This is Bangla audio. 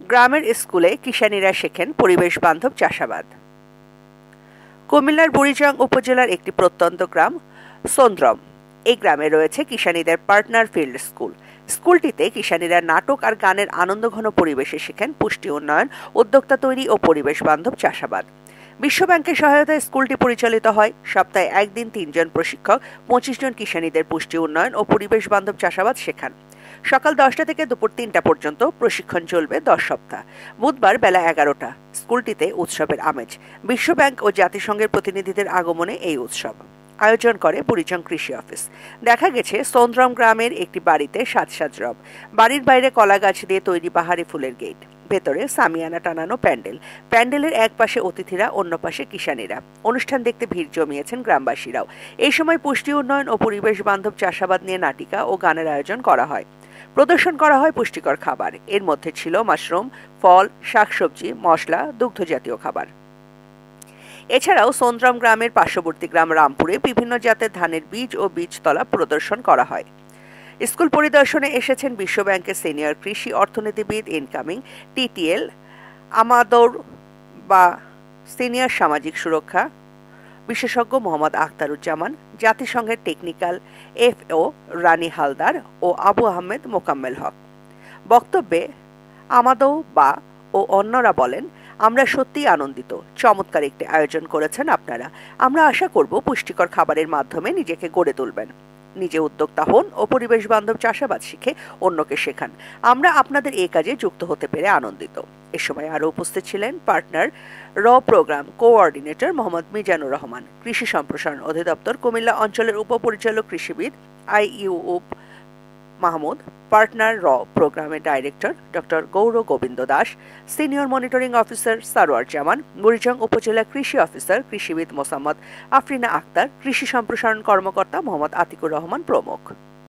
গ্রামের স্কুলে কিষানীরা শেখেন পরিবেশ বান্ধব চাষাবাদ। কুমিল্লার বুড়িচং উপজেলার একটি প্রত্যন্ত গ্রাম সোন্দ্রম। এই গ্রামে রয়েছে কিষানীদের পার্টনার ফিল্ড স্কুল। স্কুলটিতে কিষানীরা নাটক আর গানের আনন্দঘন পরিবেশে শেখেন পুষ্টি উন্নয়ন, উদ্যোক্তা তৈরি ও পরিবেশ বান্ধব চাষাবাদ। বিশ্বব্যাংকের সহায়তায় স্কুলটি পরিচালিত হয়। সপ্তাহে একদিন ৩ জন প্রশিক্ষক ২৫ জন কিষানীদের পুষ্টি উন্নয়ন ও পরিবেশ বান্ধব চাষাবাদ শেখান। সকাল ১০টা থেকে দুপুর ৩টা পর্যন্ত প্রশিক্ষণ চলবে ১০ সপ্তাহ। বুধবার বেলা ১১টা স্কুলটিতে উৎসবের আমেজ। বিশ্বব্যাংক ও জাতিসংঘের প্রতিনিধিদের আগমনে এই উৎসব আয়োজন করে বুড়িচং কৃষি অফিস। দেখা গেছে সোন্দ্রম গ্রামের একটি বাড়িতে সাজ রব, বাড়ির বাইরে কলা গাছ দিয়ে তৈরি বাহারি ফুলের গেট, ভেতরে সামিয়ানা টানানো প্যান্ডেল। প্যান্ডেলের এক পাশে অতিথিরা, অন্য পাশে কিষানীরা। অনুষ্ঠান দেখতে ভিড় জমিয়েছেন গ্রামবাসীরাও। এই সময় পুষ্টি উন্নয়ন ও পরিবেশ বান্ধব চাষাবাদ নিয়ে নাটিকা ও গানের আয়োজন করা হয়। প্রদর্শন করা হয় পুষ্টিকর খাবার। এর মধ্যে ছিল মাশরুম, ফল, শাকসবজি, মশলা, দুগ্ধজাতীয় খাবার। এছাড়াও সোন্দ্রম গ্রামের পার্শ্ববর্তী গ্রাম রামপুরে বিভিন্ন জাতের ধানের বীজ ও বীজতলা প্রদর্শন করা হয়। স্কুল পরিদর্শনে এসেছেন বিশ্বব্যাংকের সিনিয়র কৃষি অর্থনীতিবিদ ইনকামিং টিটিএল আমাদৌর বা সিনিয়র সামাজিক সুরক্ষা বিশেষজ্ঞ মোহাম্মদ আখতারুজ্জামান, জাতিসংঘের টেকনিক্যাল এফও রানী হালদার ও আবু আহমেদ মোকাম্মেল হক। বক্তব্যে আমাদৌ বা ও অন্যরা বলেন, আমরা সত্যিই আনন্দিত। চমৎকার একটি আয়োজন করেছেন আপনারা। আমরা আশা করব পুষ্টিকর খাবারের মাধ্যমে নিজেকে গড়ে তুলবেন, নিজে উদ্যোক্তা হন ও পরিবেশ বান্ধব চাষাবাদ শিখে অন্যকে শেখান। আমরা আপনাদের এই কাজে যুক্ত হতে পেরে আনন্দিত। এ সময় আরও উপস্থিত ছিলেন partner programme coordinator Mohammad Mizanur Rahman, কৃষি সম্প্রসারণ অধিদপ্তর কুমিল্লা অঞ্চলের উপপরিচালক কৃষিবিদ আইইউব মাহমুদ, পার্টনার প্রোগ্রামের director doctor Gour Gobinda Das, senior monitoring officer Sarwar Zaman, Burichang উপজেলা কৃষি অফিসার কৃষিবিদ মোসাম্মদ আফরিনা আক্তার, কৃষি সম্প্রসারণ কর্মকর্তা মোহাম্মদ আতিকুর রহমান প্রমুখ।